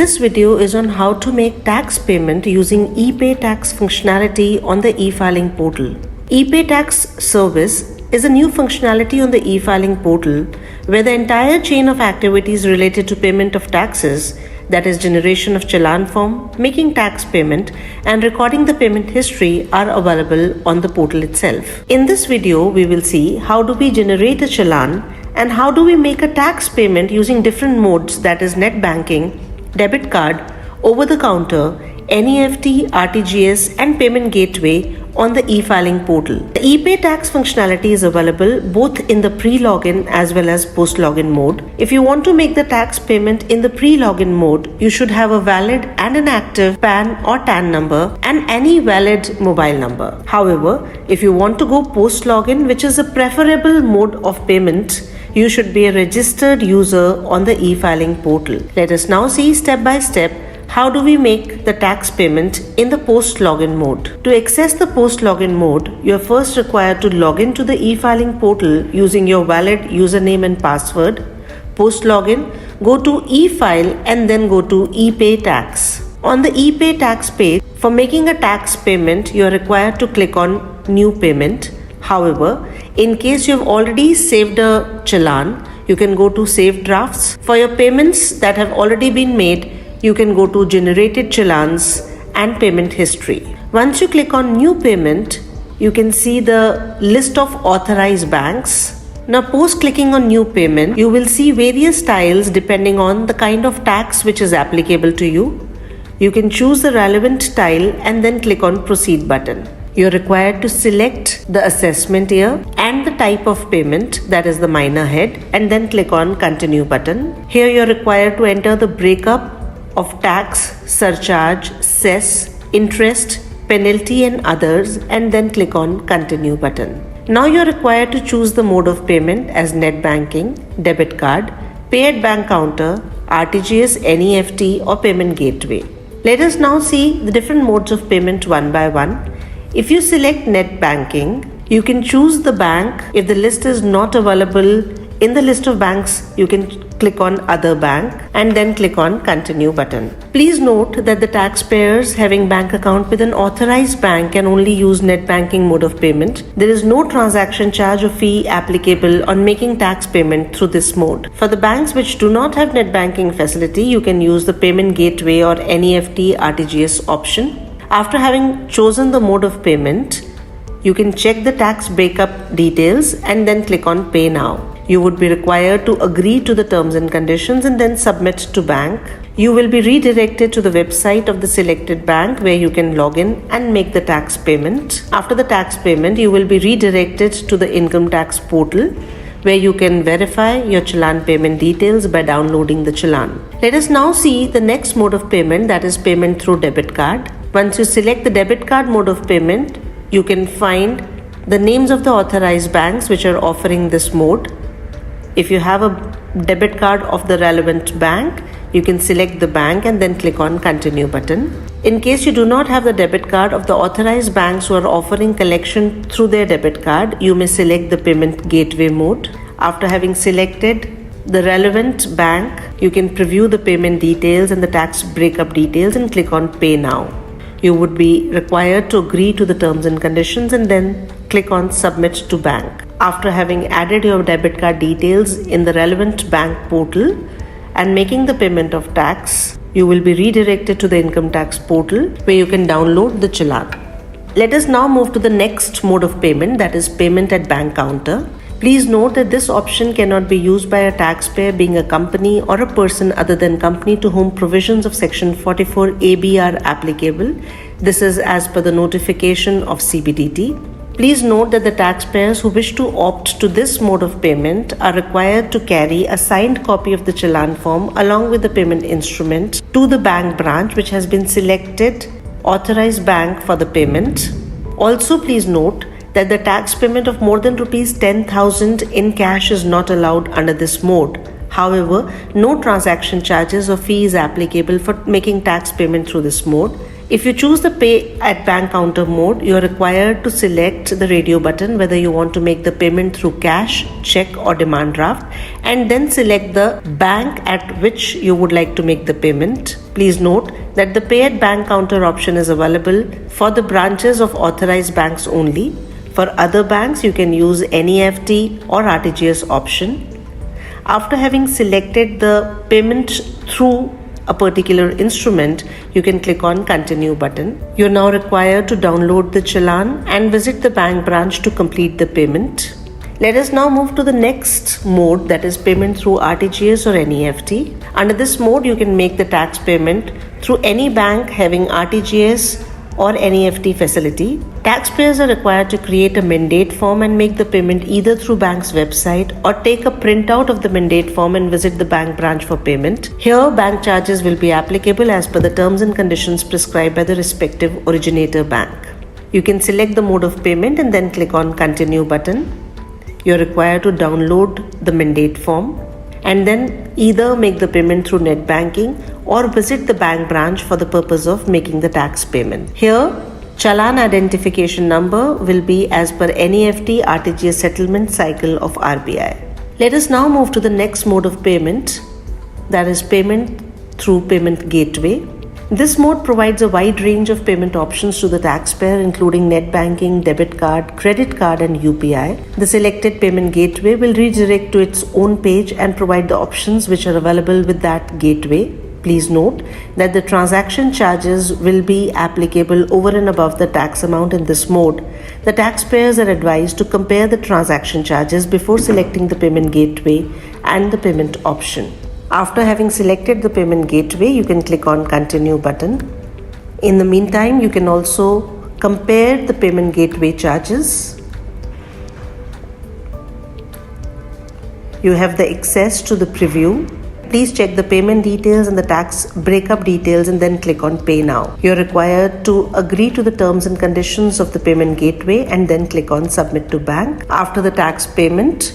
This video is on how to make tax payment using ePay Tax functionality on the e-filing portal. ePay Tax service is a new functionality on the e-filing portal where the entire chain of activities related to payment of taxes, that is generation of challan form, making tax payment and recording the payment history, are available on the portal itself. In this video, we will see how do we generate a challan and how do we make a tax payment using different modes, that is net banking, debit card, over the counter, NEFT, RTGS and payment gateway on the e-filing portal. The ePay Tax functionality is available both in the pre-login as well as post-login mode. If you want to make the tax payment in the pre-login mode, you should have a valid and an active PAN or TAN number and any valid mobile number. However, if you want to go post-login, which is a preferable mode of payment, you should be a registered user on the e-filing portal. Let us now see step by step how do we make the tax payment in the post-login mode. To access the post-login mode, you are first required to log in to the e-filing portal using your valid username and password. Post-login, go to e-file and then go to ePay Tax. On the ePay Tax page, for making a tax payment, you are required to click on New Payment. However, in case you have already saved a challan, you can go to Save Drafts. For your payments that have already been made, you can go to Generated Challans and Payment History. Once you click on New Payment, you can see the list of authorized banks. Now, post clicking on New Payment, you will see various styles depending on the kind of tax which is applicable to you. You can choose the relevant tile and then click on Proceed button. You're required to select the assessment year and the type of payment, that is the minor head, and then click on Continue button. Here you're required to enter the breakup of tax, surcharge, cess, interest, penalty and others, and then click on Continue button. Now you're required to choose the mode of payment as net banking, debit card, pay at bank counter, RTGS, NEFT or payment gateway. Let us now see the different modes of payment one by one. If you select net banking, you can choose the bank. If the list is not available in the list of banks, you can click on Other Bank and then click on Continue button. Please note that the taxpayers having bank account with an authorized bank can only use net banking mode of payment. There is no transaction charge or fee applicable on making tax payment through this mode. For the banks which do not have net banking facility, you can use the payment gateway or NEFT RTGS option. After having chosen the mode of payment, you can check the tax breakup details and then click on Pay Now. You would be required to agree to the terms and conditions and then submit to bank. You will be redirected to the website of the selected bank where you can log in and make the tax payment. After the tax payment, you will be redirected to the income tax portal where you can verify your challan payment details by downloading the challan. Let us now see the next mode of payment, that is payment through debit card. Once you select the debit card mode of payment, you can find the names of the authorized banks which are offering this mode. If you have a debit card of the relevant bank, you can select the bank and then click on Continue button. In case you do not have the debit card of the authorized banks who are offering collection through their debit card, you may select the payment gateway mode. After having selected the relevant bank, you can preview the payment details and the tax breakup details and click on Pay Now. You would be required to agree to the terms and conditions and then click on Submit to Bank. After having added your debit card details in the relevant bank portal and making the payment of tax, you will be redirected to the income tax portal where you can download the challan. Let us now move to the next mode of payment, that is payment at bank counter. Please note that this option cannot be used by a taxpayer being a company or a person other than company to whom provisions of Section 44AB are applicable. This is as per the notification of CBDT. Please note that the taxpayers who wish to opt to this mode of payment are required to carry a signed copy of the challan form along with the payment instrument to the bank branch which has been selected authorized bank for the payment. Also, please note that the tax payment of more than Rs 10,000 in cash is not allowed under this mode. However, no transaction charges or fee is applicable for making tax payment through this mode. If you choose the Pay at Bank Counter mode, you are required to select the radio button whether you want to make the payment through cash, check or demand draft, and then select the bank at which you would like to make the payment. Please note that the Pay at Bank Counter option is available for the branches of authorized banks only. For other banks, you can use NEFT or RTGS option. After having selected the payment through a particular instrument, you can click on Continue button. You're now required to download the challan and visit the bank branch to complete the payment. Let us now move to the next mode, that is payment through RTGS or NEFT. Under this mode, you can make the tax payment through any bank having RTGS or NEFT facility. Taxpayers are required to create a mandate form and make the payment either through bank's website or take a printout of the mandate form and visit the bank branch for payment. Here, bank charges will be applicable as per the terms and conditions prescribed by the respective originator bank. You can select the mode of payment and then click on Continue button. You're required to download the mandate form and then either make the payment through net banking or visit the bank branch for the purpose of making the tax payment. Here, challan identification number will be as per NEFT RTGS settlement cycle of RBI. Let us now move to the next mode of payment, that is payment through payment gateway. This mode provides a wide range of payment options to the taxpayer, including net banking, debit card, credit card and UPI. The selected payment gateway will redirect to its own page and provide the options which are available with that gateway. Please note that the transaction charges will be applicable over and above the tax amount in this mode. The taxpayers are advised to compare the transaction charges before selecting the payment gateway and the payment option. After having selected the payment gateway, you can click on Continue button. In the meantime, you can also compare the payment gateway charges. You have the access to the preview. Please check the payment details and the tax breakup details and then click on Pay Now. You're required to agree to the terms and conditions of the payment gateway and then click on Submit to Bank. After the tax payment,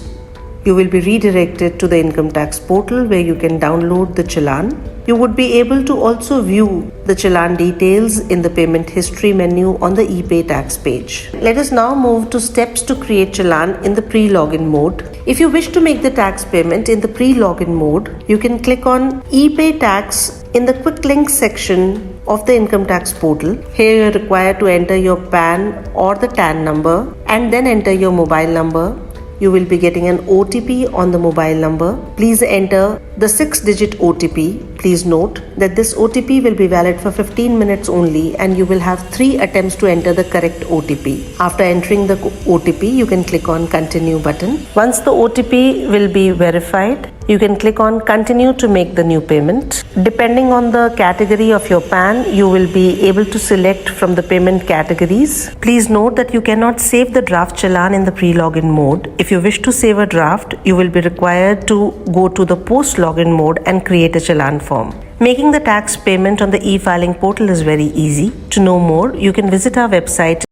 you will be redirected to the income tax portal where you can download the challan. You would be able to also view the challan details in the payment history menu on the ePay tax page. Let us now move to steps to create challan in the pre-login mode. If you wish to make the tax payment in the pre-login mode, you can click on ePay tax in the quick links section of the income tax portal. Here you are required to enter your PAN or the TAN number and then enter your mobile number. You will be getting an OTP on the mobile number. Please enter the 6-digit OTP. Please note that this OTP will be valid for 15 minutes only and you will have 3 attempts to enter the correct OTP. After entering the OTP, you can click on Continue button. Once the OTP will be verified, you can click on Continue to make the new payment. Depending on the category of your PAN, you will be able to select from the payment categories. Please note that you cannot save the draft challan in the pre-login mode. If you wish to save a draft, you will be required to go to the post-login mode and create a challan form. Making the tax payment on the e-filing portal is very easy. To know more, you can visit our website